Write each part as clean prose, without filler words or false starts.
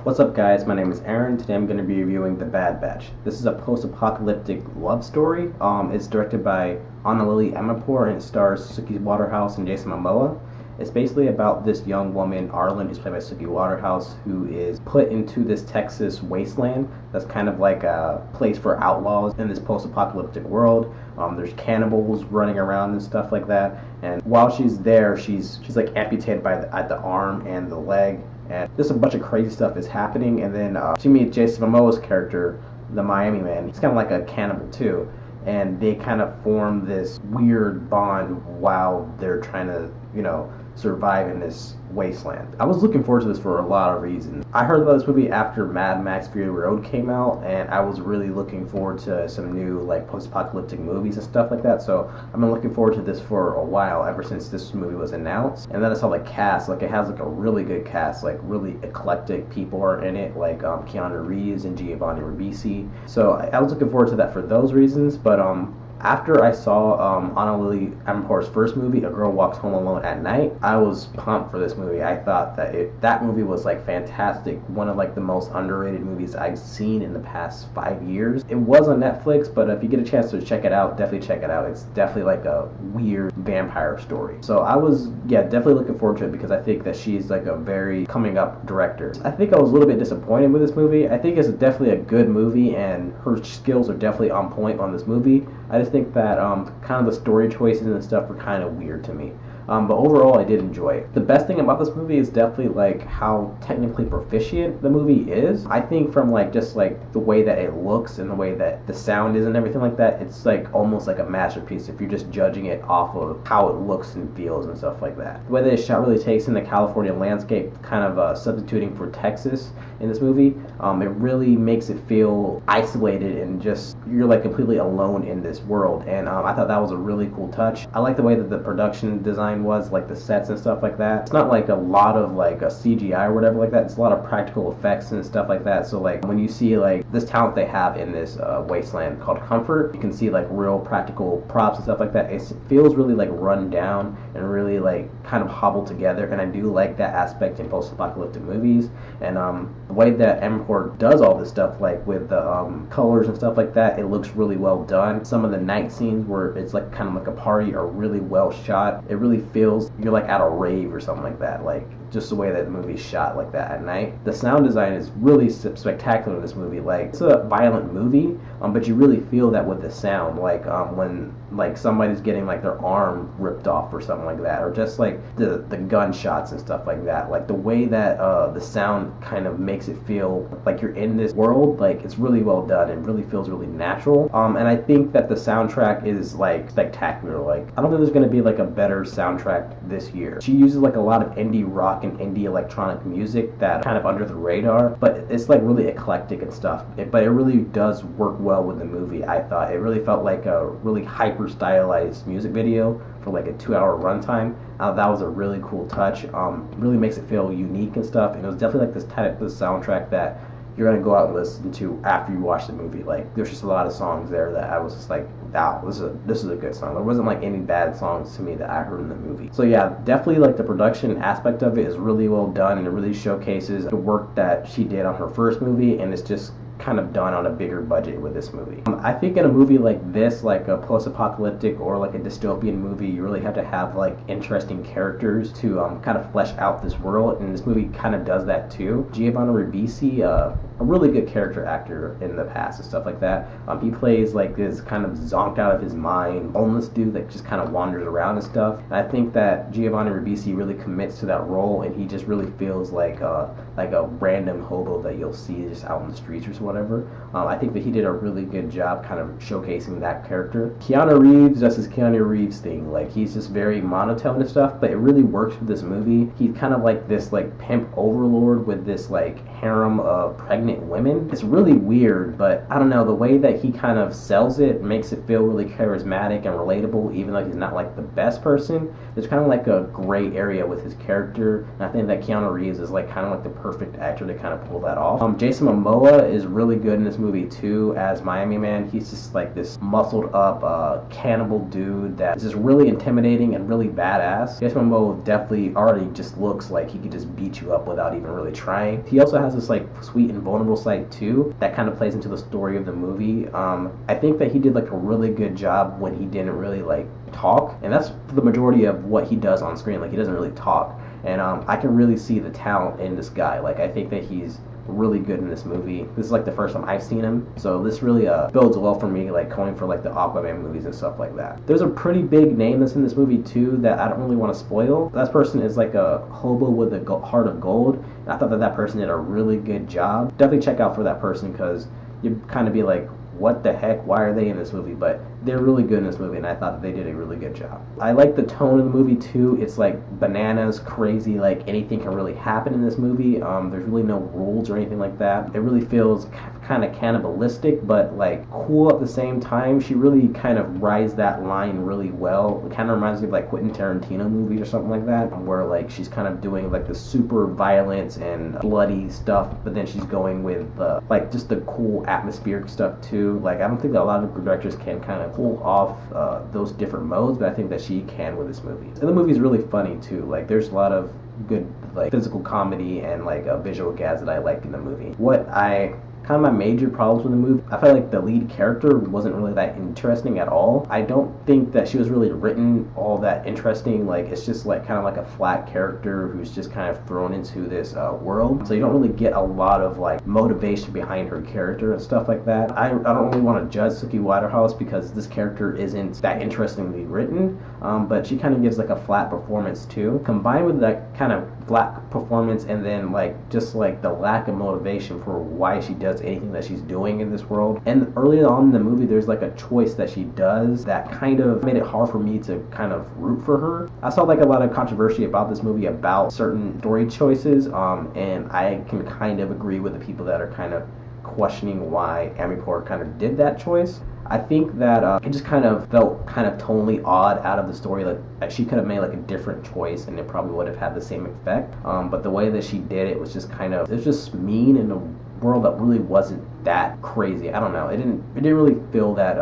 What's up guys, my name is Aaron. Today I'm going to be reviewing The Bad Batch. This is a post-apocalyptic love story. It's directed by Ana Lily Amirpour and it stars Suki Waterhouse and Jason Momoa. It's basically about this young woman, Arlen, who's played by Suki Waterhouse, who is put into this Texas wasteland that's kind of like a place for outlaws in this post-apocalyptic world. There's cannibals running around and stuff like that. And while she's there, she's like amputated at the arm and the leg. And just a bunch of crazy stuff is happening. And then she meets Jason Momoa's character, the Miami Man. He's kind of like a cannibal too. And they kind of form this weird bond while they're trying to, survive in this wasteland. I was looking forward to this for a lot of reasons. I heard about this movie after Mad Max Fury Road came out, and I was really looking forward to some new post-apocalyptic movies and stuff like that. So I've been looking forward to this for a while, ever since this movie was announced. And then I saw the cast. It has a really good cast. Really eclectic people are in it, like Keanu Reeves and Giovanni Ribisi. So I was looking forward to that for those reasons. But after I saw Ana Lily Amirpour's first movie, A Girl Walks Home Alone at Night, I was pumped for this movie. I thought that movie was fantastic. One of the most underrated movies I've seen in the past 5 years. It was on Netflix, but if you get a chance to check it out, definitely check it out. It's definitely a weird vampire story. So I was definitely looking forward to it because I think that she's a very coming up director. I think I was a little bit disappointed with this movie. I think it's definitely a good movie and her skills are definitely on point on this movie. I just think that kind of the story choices and stuff were kind of weird to me. But overall, I did enjoy it. The best thing about this movie is definitely how technically proficient the movie is. I think from just the way that it looks and the way that the sound is and everything like that, it's almost like a masterpiece if you're just judging it off of how it looks and feels and stuff like that. The way that it's shot really takes in the California landscape, kind of substituting for Texas in this movie. It really makes it feel isolated and just you're completely alone in this world. And I thought that was a really cool touch. I like the way that the production design was, the sets and stuff like that. It's not a lot of a CGI or whatever like that. It's a lot of practical effects and stuff like that. So when you see this talent they have in this wasteland called Comfort, you can see real practical props and stuff like that. It feels really run down and really kind of hobbled together, and I do like that aspect in post-apocalyptic movies. And the way that Amirpour does all this stuff with the colors and stuff like that, it looks really well done. Some of the night scenes where it's kind of a party are really well shot. It really feels you're at a rave or something like that, just the way that the movie's shot that at night. The sound design is really spectacular in this movie. It's a violent movie, but you really feel that with the sound, when somebody's getting their arm ripped off or something like that, or just the gunshots and stuff like that. The way that the sound kind of makes it feel you're in this world, it's really well done and really feels really natural. And I think that the soundtrack is spectacular. I don't think there's going to be a better soundtrack this year. She uses a lot of indie rock and indie electronic music that kind of under the radar, but it's really eclectic and stuff. But it really does work well with the movie. I thought it really felt like a really hyper stylized music video for a 2-hour runtime. That was a really cool touch. Really makes it feel unique and stuff. And it was definitely this type of soundtrack that you're gonna go out and listen to after you watch the movie. There's just a lot of songs there that I was just wow, this is a good song. There wasn't any bad songs to me that I heard in the movie. So yeah, definitely the production aspect of it is really well done, and it really showcases the work that she did on her first movie, and it's just kind of done on a bigger budget with this movie. I think in a movie like this, a post-apocalyptic or a dystopian movie, you really have to have interesting characters to kind of flesh out this world, and this movie kind of does that too. Giovanni Ribisi, a really good character actor in the past and stuff like that. He plays this kind of zonked out of his mind homeless dude that just kind of wanders around and stuff. And I think that Giovanni Ribisi really commits to that role, and he just really feels like a random hobo that you'll see just out on the streets or whatever. I think that he did a really good job kind of showcasing that character. Keanu Reeves does his Keanu Reeves thing. He's just very monotone and stuff, but it really works with this movie. He's kind of this pimp overlord with this harem of pregnant women. It's really weird, but I don't know, the way that he kind of sells it makes it feel really charismatic and relatable, even though he's not the best person. There's kind of a gray area with his character, and I think that Keanu Reeves is kind of the perfect actor to kind of pull that off. Jason Momoa is really good in this movie too as Miami Man. He's just this muscled up cannibal dude that is just really intimidating and really badass. Jason Momoa definitely already just looks like he could just beat you up without even really trying. He also has has this like sweet and vulnerable side too that kind of plays into the story of the movie. I think that he did like a really good job when he didn't really like talk, and that's the majority of what he does on screen. Like, he doesn't really talk, and I can really see the talent in this guy. Like, I think that he's really good in this movie. This is like the first time I've seen him, so this really builds well for me, like going for like the Aquaman movies and stuff like that. There's a pretty big name that's in this movie too that I don't really want to spoil. That person is like a hobo with a heart of gold, and I thought that person did a really good job. Definitely check out for that person, because you'd kind of be like, what the heck, why are they in this movie? But they're really good in this movie, and I thought that they did a really good job. I like the tone of the movie too. It's like bananas, crazy, like anything can really happen in this movie. There's really no rules or anything like that. It really feels kind of cannibalistic, but like cool at the same time. She really kind of rides that line really well. It kind of reminds me of like Quentin Tarantino movies or something like that, where like she's kind of doing like the super violence and bloody stuff, but then she's going with like just the cool atmospheric stuff too. Like, I don't think that a lot of directors can kind of pull off those different modes, but I think that she can with this movie. And the movie's really funny too. Like, there's a lot of good like physical comedy and like visual gags that I like in the movie. What I kind of my major problems with the movie, I felt like the lead character wasn't really that interesting at all. I don't think that she was really written all that interesting. Like, it's just like kind of like a flat character who's just kind of thrown into this world, so you don't really get a lot of like motivation behind her character and stuff like that. I don't really want to judge Suki Waterhouse because this character isn't that interestingly written, but she kind of gives like a flat performance too. Combined with that kind of flat performance and then like just like the lack of motivation for why she does anything that she's doing in this world. And early on in the movie, there's like a choice that she does that kind of made it hard for me to kind of root for her. I saw like a lot of controversy about this movie about certain story choices, and I can kind of agree with the people that are kind of questioning why Amirpour kind of did that choice. I think that it just kind of felt kind of tonally odd out of the story. Like, she could have made like a different choice and it probably would have had the same effect, but the way that she did it was just kind of, it was just mean in a world that really wasn't that crazy. I don't know, it didn't really feel that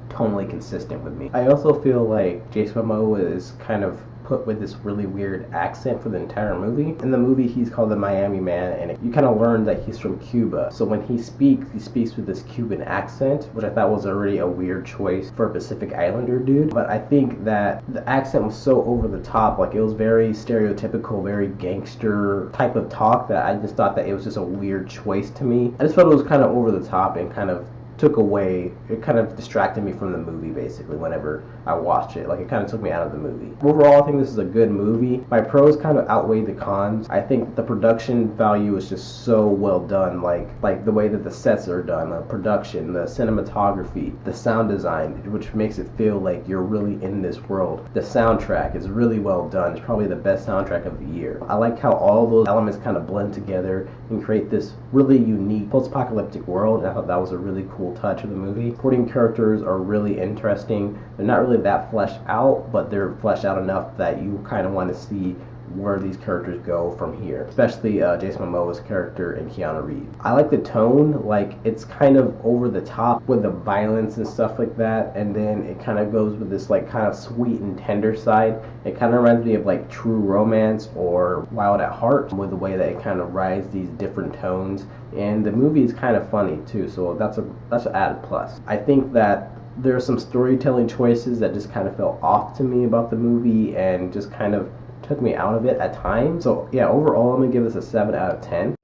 tonally consistent with me. I also feel like Jason Momoa is kind of put with this really weird accent for the entire movie. In the movie, he's called the Miami Man, and you kind of learn that he's from Cuba. So when he speaks with this Cuban accent, which I thought was already a weird choice for a Pacific Islander dude. But I think that the accent was so over the top, like it was very stereotypical, very gangster type of talk, that I just thought that it was just a weird choice to me. I just felt it was kind of over the top and kind of took away, it kind of distracted me from the movie basically whenever I watched it. Like, it kind of took me out of the movie. Overall, I think this is a good movie. My pros kind of outweigh the cons. I think the production value is just so well done, like the way that the sets are done, the production, the cinematography, the sound design, which makes it feel like you're really in this world. The soundtrack is really well done. It's probably the best soundtrack of the year. I like how all those elements kind of blend together and create this really unique post-apocalyptic world, and I thought that was a really cool touch of the movie. Supporting characters are really interesting. They're not really that fleshed out, but they're fleshed out enough that you kind of want to see where these characters go from here, especially Jason Momoa's character and Keanu Reeves. I like the tone, like it's kind of over the top with the violence and stuff like that, and then it kind of goes with this like kind of sweet and tender side. It kind of reminds me of like True Romance or Wild at Heart, with the way that it kind of rides these different tones. And the movie is kind of funny too, so that's an added plus. I think that there are some storytelling choices that just kind of felt off to me about the movie and just kind of took me out of it at times. So yeah, overall I'm gonna give this a 7 out of 10.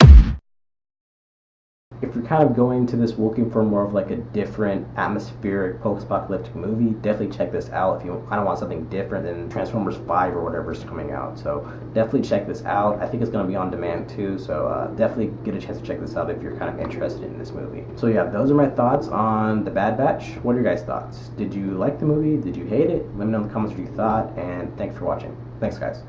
If you're kind of going to this looking for more of like a different atmospheric post-apocalyptic movie, definitely check this out if you kind of want something different than Transformers 5 or whatever is coming out. So definitely check this out. I think it's going to be on demand too, so definitely get a chance to check this out if you're kind of interested in this movie. So yeah, those are my thoughts on The Bad Batch. What are your guys' thoughts? Did you like the movie? Did you hate it? Let me know in the comments what you thought, and thanks for watching. Thanks, guys.